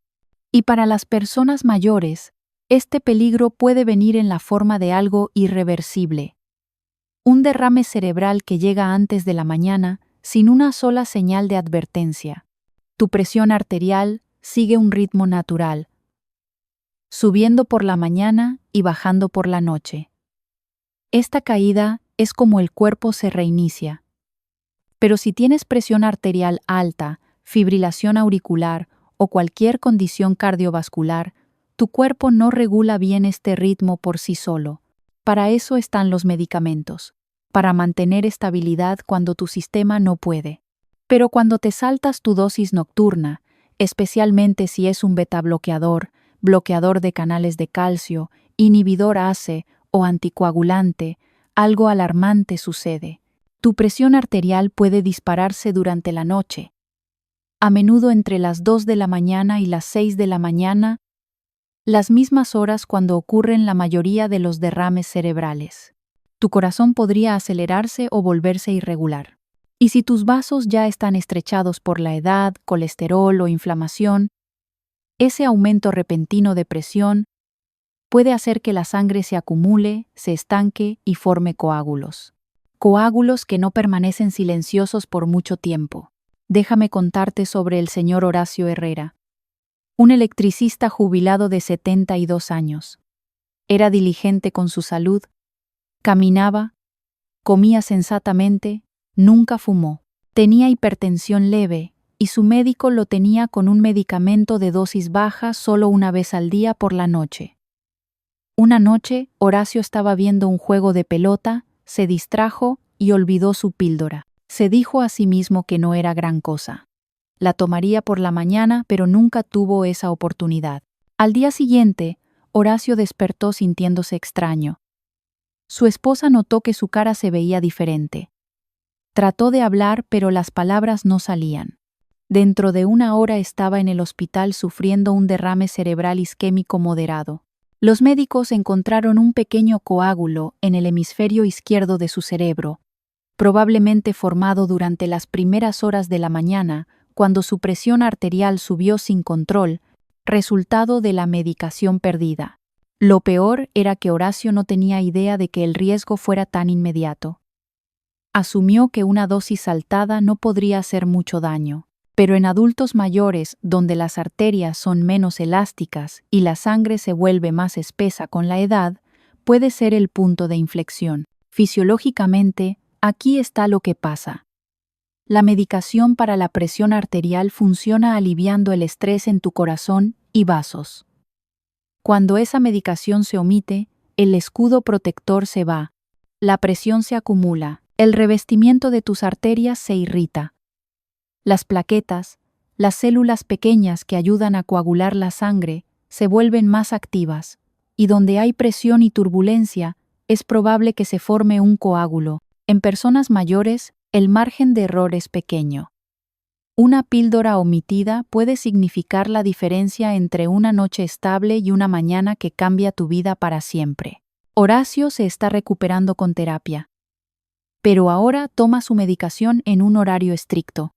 Y para las personas mayores, este peligro puede venir en la forma de algo irreversible. Un derrame cerebral que llega antes de la mañana sin una sola señal de advertencia. Tu presión arterial sigue un ritmo natural, subiendo por la mañana y bajando por la noche. Esta caída es como el cuerpo se reinicia. Pero si tienes presión arterial alta, fibrilación auricular o cualquier condición cardiovascular, tu cuerpo no regula bien este ritmo por sí solo. Para eso están los medicamentos, para mantener estabilidad cuando tu sistema no puede. Pero cuando te saltas tu dosis nocturna, especialmente si es un beta-bloqueador, bloqueador de canales de calcio, inhibidor ACE o anticoagulante, algo alarmante sucede. Tu presión arterial puede dispararse durante la noche, a menudo entre las 2 de la mañana y las 6 de la mañana, las mismas horas cuando ocurren la mayoría de los derrames cerebrales. Tu corazón podría acelerarse o volverse irregular. Y si tus vasos ya están estrechados por la edad, colesterol o inflamación, ese aumento repentino de presión puede hacer que la sangre se acumule, se estanque y forme coágulos. Coágulos que no permanecen silenciosos por mucho tiempo. Déjame contarte sobre el señor Horacio Herrera, un electricista jubilado de 72 años. Era diligente con su salud, caminaba, comía sensatamente, nunca fumó. Tenía hipertensión leve y su médico lo tenía con un medicamento de dosis baja solo una vez al día por la noche. Una noche, Horacio estaba viendo un juego de pelota, se distrajo y olvidó su píldora. Se dijo a sí mismo que no era gran cosa. La tomaría por la mañana, pero nunca tuvo esa oportunidad. Al día siguiente, Horacio despertó sintiéndose extraño. Su esposa notó que su cara se veía diferente. Trató de hablar, pero las palabras no salían. Dentro de una hora estaba en el hospital sufriendo un derrame cerebral isquémico moderado. Los médicos encontraron un pequeño coágulo en el hemisferio izquierdo de su cerebro, probablemente formado durante las primeras horas de la mañana, cuando su presión arterial subió sin control, resultado de la medicación perdida. Lo peor era que Horacio no tenía idea de que el riesgo fuera tan inmediato. Asumió que una dosis saltada no podría hacer mucho daño, pero en adultos mayores, donde las arterias son menos elásticas y la sangre se vuelve más espesa con la edad, puede ser el punto de inflexión. Fisiológicamente, aquí está lo que pasa. La medicación para la presión arterial funciona aliviando el estrés en tu corazón y vasos. Cuando esa medicación se omite, el escudo protector se va, la presión se acumula, el revestimiento de tus arterias se irrita. Las plaquetas, las células pequeñas que ayudan a coagular la sangre, se vuelven más activas, y donde hay presión y turbulencia, es probable que se forme un coágulo. En personas mayores, el margen de error es pequeño. Una píldora omitida puede significar la diferencia entre una noche estable y una mañana que cambia tu vida para siempre. Horacio se está recuperando con terapia, pero ahora toma su medicación en un horario estricto,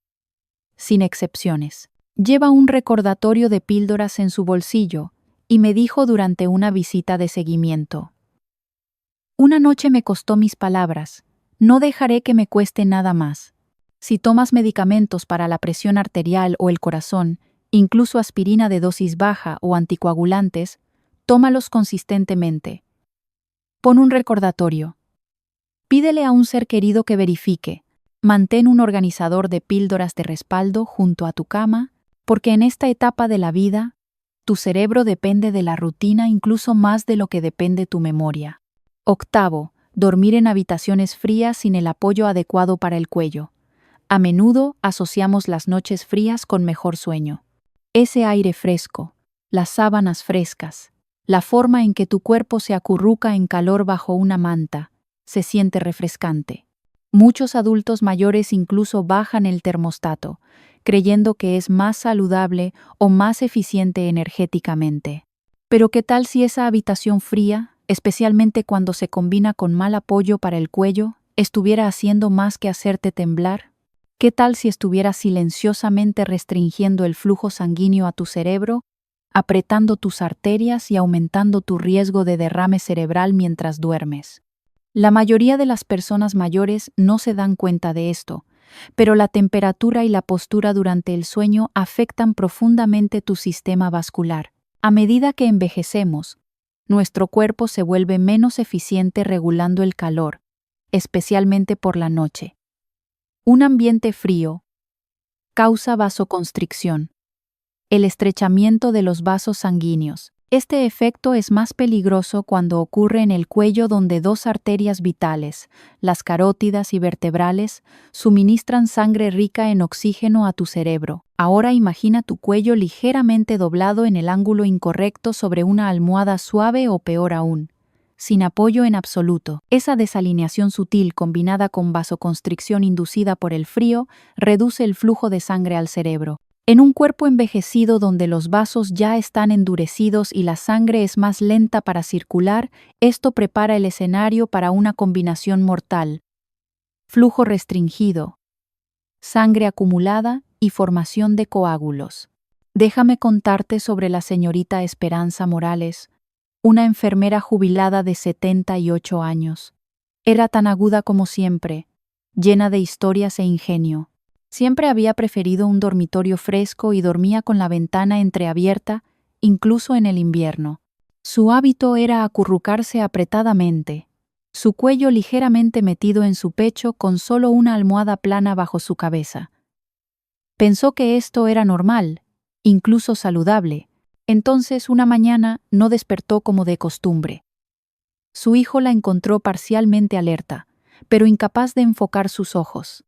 sin excepciones. Lleva un recordatorio de píldoras en su bolsillo y me dijo durante una visita de seguimiento: Una noche me costó mis palabras. No dejaré que me cueste nada más. Si tomas medicamentos para la presión arterial o el corazón, incluso aspirina de dosis baja o anticoagulantes, tómalos consistentemente. Pon un recordatorio. Pídele a un ser querido que verifique. Mantén un organizador de píldoras de respaldo junto a tu cama, porque en esta etapa de la vida, tu cerebro depende de la rutina incluso más de lo que depende tu memoria. Octavo, dormir en habitaciones frías sin el apoyo adecuado para el cuello. A menudo asociamos las noches frías con mejor sueño. Ese aire fresco, las sábanas frescas, la forma en que tu cuerpo se acurruca en calor bajo una manta, se siente refrescante. Muchos adultos mayores incluso bajan el termostato, creyendo que es más saludable o más eficiente energéticamente. Pero ¿qué tal si esa habitación fría, especialmente cuando se combina con mal apoyo para el cuello, estuviera haciendo más que hacerte temblar? ¿Qué tal si estuviera silenciosamente restringiendo el flujo sanguíneo a tu cerebro, apretando tus arterias y aumentando tu riesgo de derrame cerebral mientras duermes? La mayoría de las personas mayores no se dan cuenta de esto, pero la temperatura y la postura durante el sueño afectan profundamente tu sistema vascular. A medida que envejecemos, nuestro cuerpo se vuelve menos eficiente regulando el calor, especialmente por la noche. Un ambiente frío causa vasoconstricción, el estrechamiento de los vasos sanguíneos. Este efecto es más peligroso cuando ocurre en el cuello, donde dos arterias vitales, las carótidas y vertebrales, suministran sangre rica en oxígeno a tu cerebro. Ahora imagina tu cuello ligeramente doblado en el ángulo incorrecto sobre una almohada suave o, peor aún, sin apoyo en absoluto. Esa desalineación sutil combinada con vasoconstricción inducida por el frío reduce el flujo de sangre al cerebro. En un cuerpo envejecido donde los vasos ya están endurecidos y la sangre es más lenta para circular, esto prepara el escenario para una combinación mortal. Flujo restringido, sangre acumulada y formación de coágulos. Déjame contarte sobre la señorita Esperanza Morales, una enfermera jubilada de 78 años. Era tan aguda como siempre, llena de historias e ingenio. Siempre había preferido un dormitorio fresco y dormía con la ventana entreabierta, incluso en el invierno. Su hábito era acurrucarse apretadamente, su cuello ligeramente metido en su pecho con solo una almohada plana bajo su cabeza. Pensó que esto era normal, incluso saludable. Entonces, una mañana, no despertó como de costumbre. Su hijo la encontró parcialmente alerta, pero incapaz de enfocar sus ojos.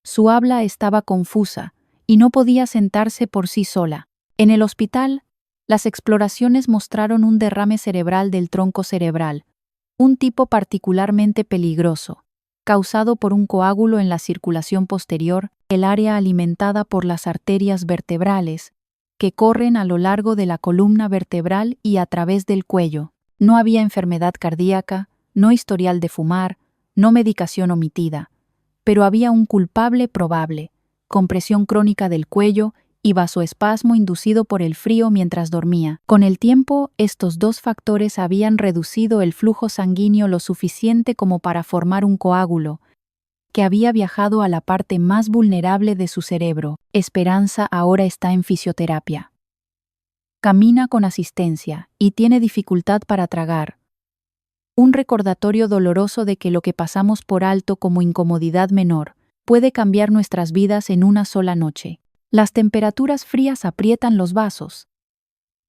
Su habla estaba confusa y no podía sentarse por sí sola. En el hospital, las exploraciones mostraron un derrame cerebral del tronco cerebral, un tipo particularmente peligroso, causado por un coágulo en la circulación posterior, el área alimentada por las arterias vertebrales, que corren a lo largo de la columna vertebral y a través del cuello. No había enfermedad cardíaca, no historial de fumar, no medicación omitida. Pero había un culpable probable, compresión crónica del cuello y vasoespasmo inducido por el frío mientras dormía. Con el tiempo, estos dos factores habían reducido el flujo sanguíneo lo suficiente como para formar un coágulo, que había viajado a la parte más vulnerable de su cerebro. Esperanza ahora está en fisioterapia. Camina con asistencia y tiene dificultad para tragar. Un recordatorio doloroso de que lo que pasamos por alto como incomodidad menor puede cambiar nuestras vidas en una sola noche. Las temperaturas frías aprietan los vasos.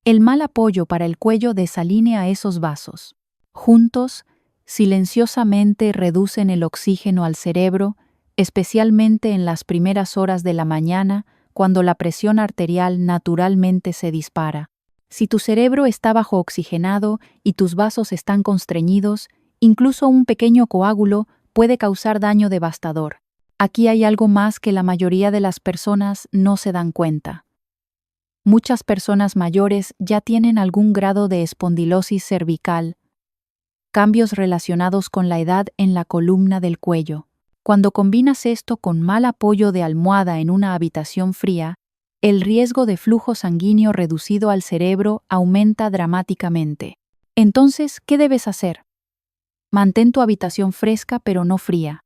El mal apoyo para el cuello desalinea esos vasos. Juntos, silenciosamente reducen el oxígeno al cerebro, especialmente en las primeras horas de la mañana, cuando la presión arterial naturalmente se dispara. Si tu cerebro está bajo oxigenado y tus vasos están constreñidos, incluso un pequeño coágulo puede causar daño devastador. Aquí hay algo más que la mayoría de las personas no se dan cuenta. Muchas personas mayores ya tienen algún grado de espondilosis cervical, cambios relacionados con la edad en la columna del cuello. Cuando combinas esto con mal apoyo de almohada en una habitación fría, el riesgo de flujo sanguíneo reducido al cerebro aumenta dramáticamente. Entonces, ¿qué debes hacer? Mantén tu habitación fresca pero no fría.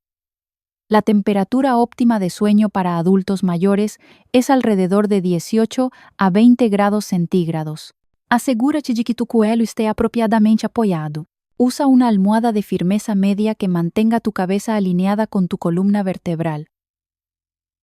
La temperatura óptima de sueño para adultos mayores es alrededor de 18 a 20 grados centígrados. Asegúrate de que tu cuello esté apropiadamente apoyado. Usa una almohada de firmeza media que mantenga tu cabeza alineada con tu columna vertebral,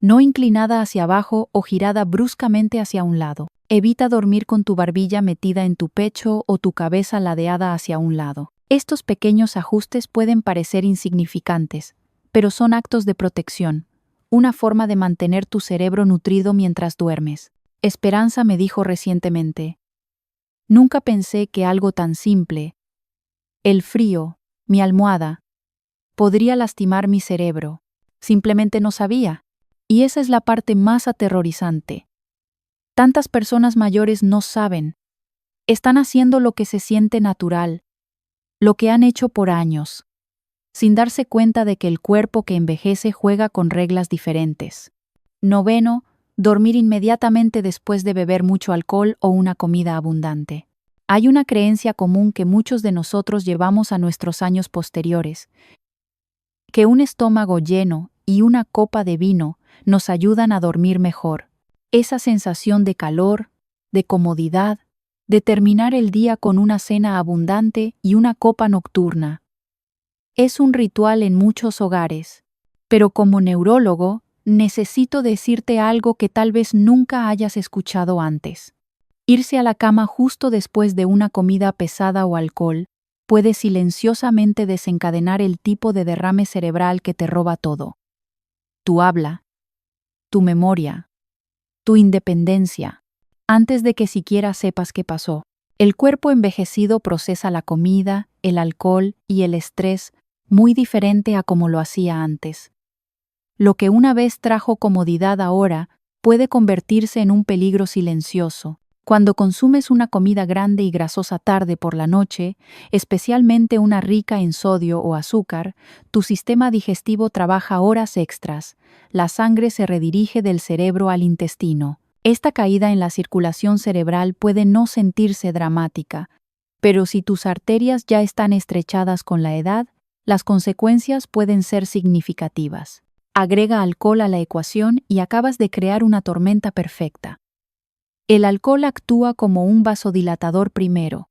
no inclinada hacia abajo o girada bruscamente hacia un lado. Evita dormir con tu barbilla metida en tu pecho o tu cabeza ladeada hacia un lado. Estos pequeños ajustes pueden parecer insignificantes, pero son actos de protección, una forma de mantener tu cerebro nutrido mientras duermes. Esperanza me dijo recientemente: nunca pensé que algo tan simple, el frío, mi almohada, podría lastimar mi cerebro. Simplemente no sabía. Y esa es la parte más aterrorizante. Tantas personas mayores no saben. Están haciendo lo que se siente natural, lo que han hecho por años, sin darse cuenta de que el cuerpo que envejece juega con reglas diferentes. 9. Dormir inmediatamente después de beber mucho alcohol o una comida abundante. Hay una creencia común que muchos de nosotros llevamos a nuestros años posteriores, que un estómago lleno y una copa de vino nos ayudan a dormir mejor. Esa sensación de calor, de comodidad, de terminar el día con una cena abundante y una copa nocturna. Es un ritual en muchos hogares, pero como neurólogo, necesito decirte algo que tal vez nunca hayas escuchado antes. Irse a la cama justo después de una comida pesada o alcohol puede silenciosamente desencadenar el tipo de derrame cerebral que te roba todo: tu habla, tu memoria, tu independencia, antes de que siquiera sepas qué pasó. El cuerpo envejecido procesa la comida, el alcohol y el estrés muy diferente a como lo hacía antes. Lo que una vez trajo comodidad ahora puede convertirse en un peligro silencioso. Cuando consumes una comida grande y grasosa tarde por la noche, especialmente una rica en sodio o azúcar, tu sistema digestivo trabaja horas extras. La sangre se redirige del cerebro al intestino. Esta caída en la circulación cerebral puede no sentirse dramática, pero si tus arterias ya están estrechadas con la edad, las consecuencias pueden ser significativas. Agrega alcohol a la ecuación y acabas de crear una tormenta perfecta. El alcohol actúa como un vasodilatador primero.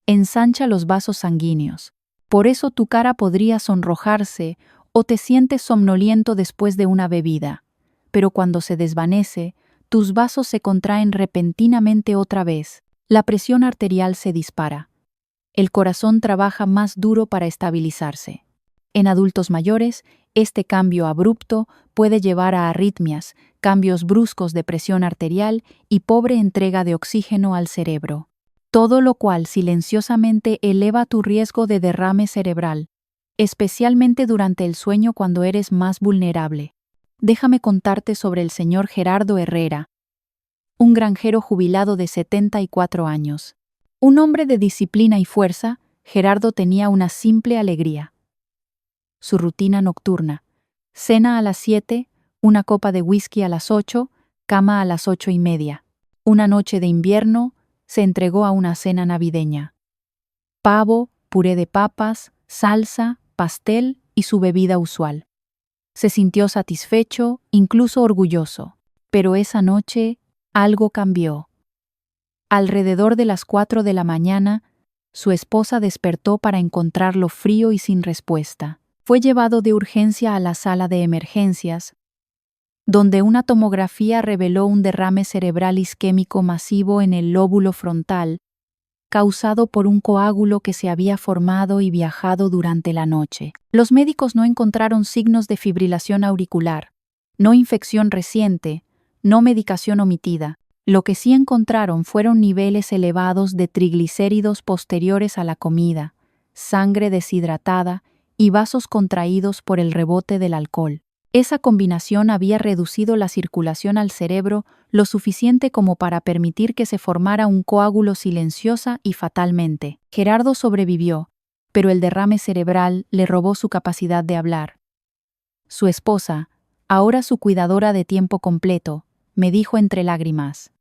Ensancha los vasos sanguíneos. Por eso tu cara podría sonrojarse o te sientes somnoliento después de una bebida. Pero cuando se desvanece, tus vasos se contraen repentinamente otra vez. La presión arterial se dispara. El corazón trabaja más duro para estabilizarse. En adultos mayores, este cambio abrupto puede llevar a arritmias, cambios bruscos de presión arterial y pobre entrega de oxígeno al cerebro. Todo lo cual silenciosamente eleva tu riesgo de derrame cerebral, especialmente durante el sueño cuando eres más vulnerable. Déjame contarte sobre el señor Gerardo Herrera, un granjero jubilado de 74 años. Un hombre de disciplina y fuerza, Gerardo tenía una simple alegría: su rutina nocturna. Cena a las 7, una copa de whisky a las 8, cama a las 8:30. Una noche de invierno, se entregó a una cena navideña. Pavo, puré de papas, salsa, pastel y su bebida usual. Se sintió satisfecho, incluso orgulloso. Pero esa noche, algo cambió. Alrededor de las 4 de la mañana, su esposa despertó para encontrarlo frío y sin respuesta. Fue llevado de urgencia a la sala de emergencias, donde una tomografía reveló un derrame cerebral isquémico masivo en el lóbulo frontal, causado por un coágulo que se había formado y viajado durante la noche. Los médicos no encontraron signos de fibrilación auricular, no infección reciente, no medicación omitida. Lo que sí encontraron fueron niveles elevados de triglicéridos posteriores a la comida, sangre deshidratada y vasos contraídos por el rebote del alcohol. Esa combinación había reducido la circulación al cerebro lo suficiente como para permitir que se formara un coágulo silenciosa y fatalmente. Gerardo sobrevivió, pero el derrame cerebral le robó su capacidad de hablar. Su esposa, ahora su cuidadora de tiempo completo, me dijo entre lágrimas: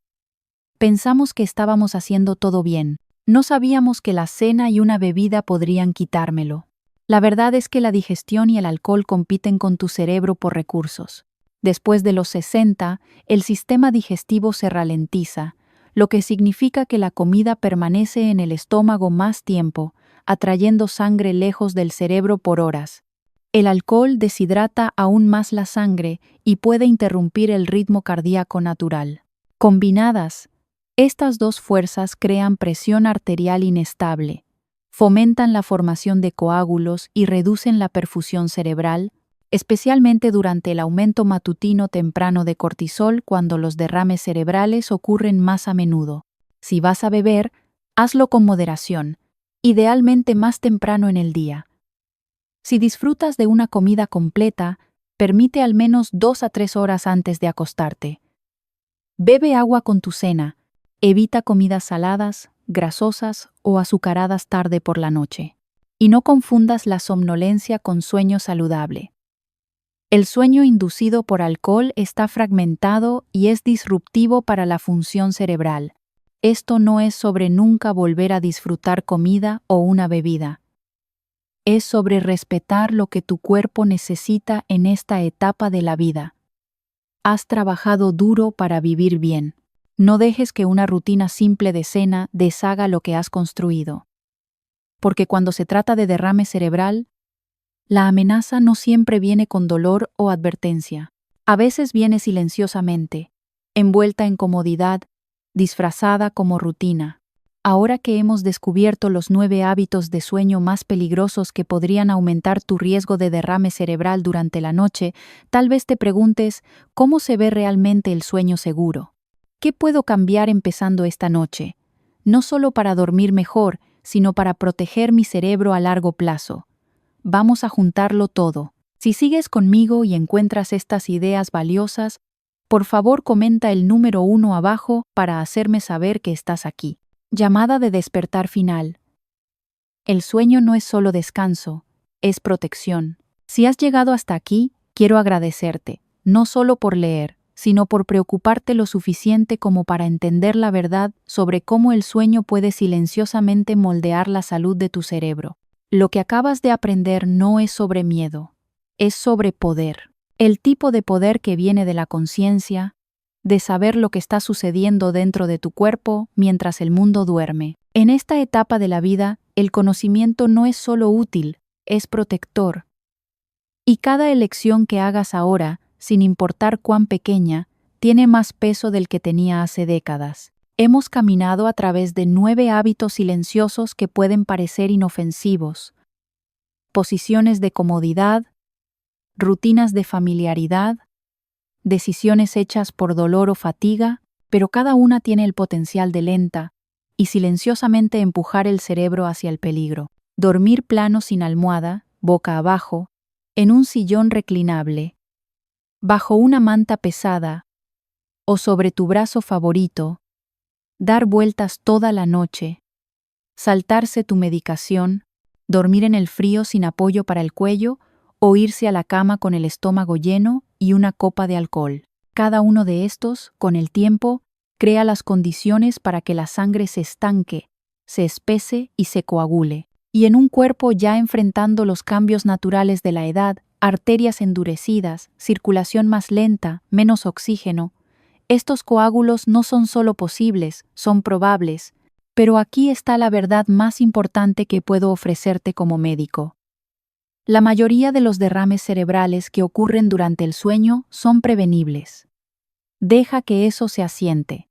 pensamos que estábamos haciendo todo bien. No sabíamos que la cena y una bebida podrían quitármelo. La verdad es que la digestión y el alcohol compiten con tu cerebro por recursos. Después de los 60, el sistema digestivo se ralentiza, lo que significa que la comida permanece en el estómago más tiempo, atrayendo sangre lejos del cerebro por horas. El alcohol deshidrata aún más la sangre y puede interrumpir el ritmo cardíaco natural. Combinadas, estas dos fuerzas crean presión arterial inestable, fomentan la formación de coágulos y reducen la perfusión cerebral, especialmente durante el aumento matutino temprano de cortisol cuando los derrames cerebrales ocurren más a menudo. Si vas a beber, hazlo con moderación, idealmente más temprano en el día. Si disfrutas de una comida completa, permite al menos 2 a 3 horas antes de acostarte. Bebe agua con tu cena, evita comidas saladas, grasosas o azucaradas tarde por la noche. Y no confundas la somnolencia con sueño saludable. El sueño inducido por alcohol está fragmentado y es disruptivo para la función cerebral. Esto no es sobre nunca volver a disfrutar comida o una bebida. Es sobre respetar lo que tu cuerpo necesita en esta etapa de la vida. Has trabajado duro para vivir bien. No dejes que una rutina simple de cena deshaga lo que has construido. Porque cuando se trata de derrame cerebral, la amenaza no siempre viene con dolor o advertencia. A veces viene silenciosamente, envuelta en comodidad, disfrazada como rutina. Ahora que hemos descubierto los 9 hábitos de sueño más peligrosos que podrían aumentar tu riesgo de derrame cerebral durante la noche, tal vez te preguntes, ¿cómo se ve realmente el sueño seguro? ¿Qué puedo cambiar empezando esta noche? No solo para dormir mejor, sino para proteger mi cerebro a largo plazo. Vamos a juntarlo todo. Si sigues conmigo y encuentras estas ideas valiosas, por favor comenta el número 1 abajo para hacerme saber que estás aquí. Llamada de despertar final. El sueño no es solo descanso, es protección. Si has llegado hasta aquí, quiero agradecerte, no solo por leer, sino por preocuparte lo suficiente como para entender la verdad sobre cómo el sueño puede silenciosamente moldear la salud de tu cerebro. Lo que acabas de aprender no es sobre miedo, es sobre poder. El tipo de poder que viene de la conciencia, de saber lo que está sucediendo dentro de tu cuerpo mientras el mundo duerme. En esta etapa de la vida, el conocimiento no es solo útil, es protector. Y cada elección que hagas ahora, sin importar cuán pequeña, tiene más peso del que tenía hace décadas. Hemos caminado a través de 9 hábitos silenciosos que pueden parecer inofensivos. Posiciones de comodidad, rutinas de familiaridad, decisiones hechas por dolor o fatiga, pero cada una tiene el potencial de lenta y silenciosamente empujar el cerebro hacia el peligro. Dormir plano sin almohada, boca abajo, en un sillón reclinable, bajo una manta pesada o sobre tu brazo favorito, dar vueltas toda la noche, saltarse tu medicación, dormir en el frío sin apoyo para el cuello o irse a la cama con el estómago lleno y una copa de alcohol. Cada uno de estos, con el tiempo, crea las condiciones para que la sangre se estanque, se espese y se coagule. Y en un cuerpo ya enfrentando los cambios naturales de la edad, arterias endurecidas, circulación más lenta, menos oxígeno, estos coágulos no son solo posibles, son probables. Pero aquí está la verdad más importante que puedo ofrecerte como médico. La mayoría de los derrames cerebrales que ocurren durante el sueño son prevenibles. Deja que eso se asiente.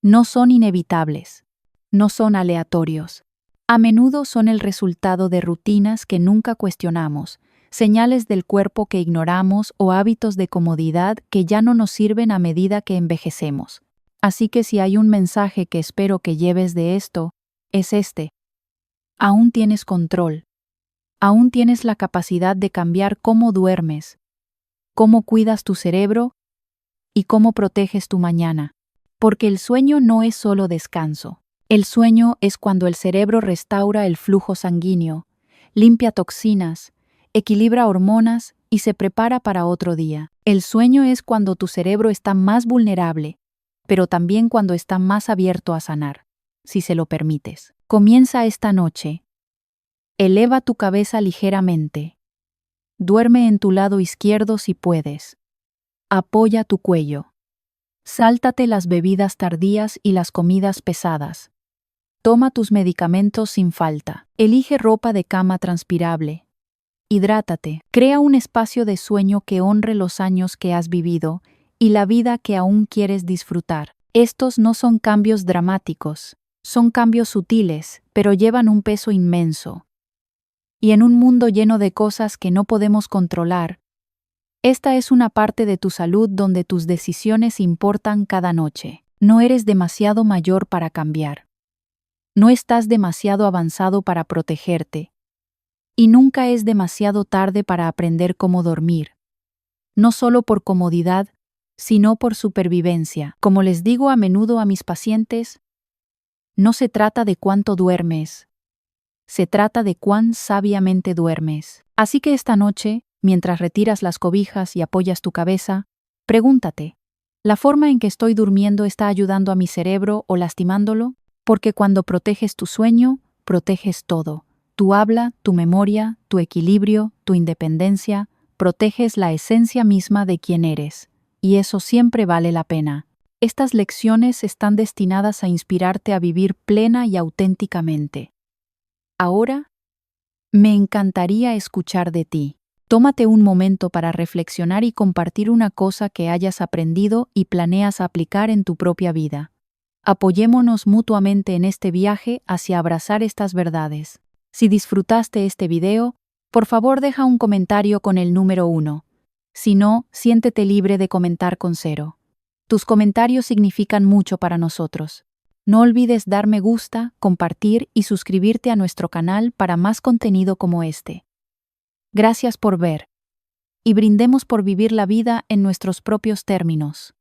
No son inevitables. No son aleatorios. A menudo son el resultado de rutinas que nunca cuestionamos, señales del cuerpo que ignoramos o hábitos de comodidad que ya no nos sirven a medida que envejecemos. Así que si hay un mensaje que espero que lleves de esto, es este. Aún tienes control. Aún tienes la capacidad de cambiar cómo duermes, cómo cuidas tu cerebro y cómo proteges tu mañana. Porque el sueño no es solo descanso. El sueño es cuando el cerebro restaura el flujo sanguíneo, limpia toxinas, equilibra hormonas y se prepara para otro día. El sueño es cuando tu cerebro está más vulnerable, pero también cuando está más abierto a sanar, si se lo permites. Comienza esta noche. Eleva tu cabeza ligeramente. Duerme en tu lado izquierdo si puedes. Apoya tu cuello. Sáltate las bebidas tardías y las comidas pesadas. Toma tus medicamentos sin falta. Elige ropa de cama transpirable. Hidrátate. Crea un espacio de sueño que honre los años que has vivido y la vida que aún quieres disfrutar. Estos no son cambios dramáticos, son cambios sutiles, pero llevan un peso inmenso. Y en un mundo lleno de cosas que no podemos controlar, esta es una parte de tu salud donde tus decisiones importan cada noche. No eres demasiado mayor para cambiar. No estás demasiado avanzado para protegerte. Y nunca es demasiado tarde para aprender cómo dormir. No solo por comodidad, sino por supervivencia. Como les digo a menudo a mis pacientes, no se trata de cuánto duermes, se trata de cuán sabiamente duermes. Así que esta noche, mientras retiras las cobijas y apoyas tu cabeza, pregúntate, ¿la forma en que estoy durmiendo está ayudando a mi cerebro o lastimándolo? Porque cuando proteges tu sueño, proteges todo. Tu habla, tu memoria, tu equilibrio, tu independencia, proteges la esencia misma de quién eres. Y eso siempre vale la pena. Estas lecciones están destinadas a inspirarte a vivir plena y auténticamente. Ahora, me encantaría escuchar de ti. Tómate un momento para reflexionar y compartir una cosa que hayas aprendido y planeas aplicar en tu propia vida. Apoyémonos mutuamente en este viaje hacia abrazar estas verdades. Si disfrutaste este video, por favor deja un comentario con el número 1. Si no, siéntete libre de comentar con 0. Tus comentarios significan mucho para nosotros. No olvides dar me gusta, compartir y suscribirte a nuestro canal para más contenido como este. Gracias por ver. Y brindemos por vivir la vida en nuestros propios términos.